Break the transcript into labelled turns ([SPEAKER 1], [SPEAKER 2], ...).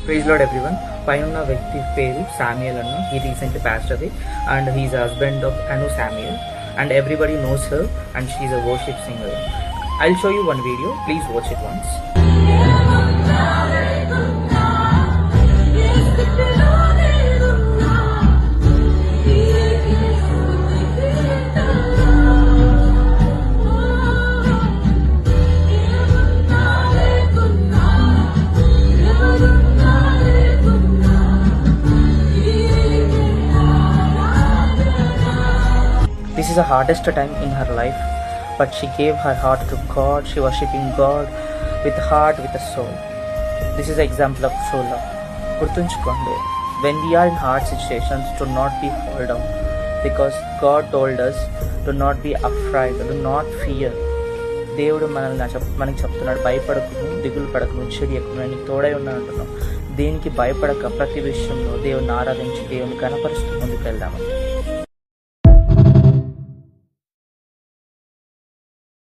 [SPEAKER 1] Praise Lord everyone. పైన వ్యక్తి పేరు సామ్యుయల్ అన్న. He recently passed away and he is a husband of Anu Samuel and everybody knows her and she is a worship singer. I'll show you one video. Please watch it once. This is the hardest time in her life, but she gave her heart to God. She worshiping God with heart, with a soul. This is an example of true love. Gurtunchukondi, when we are in hard situations, do not be fall down, because God told us, do not be afraid, do not fear. దేవుడు మనకి చెప్తున్నాడు, భయపడకు, దిగులు పడకు, నువ్వు చెడియకు, నేను నీకు తోడై ఉన్నాను అంటున్నావు. దేనికి భయపడక ప్రతి విషయంలో దేవుని ఆరాధించి దేవుని కనపరుస్తూ ముందుకు వెళ్దాము.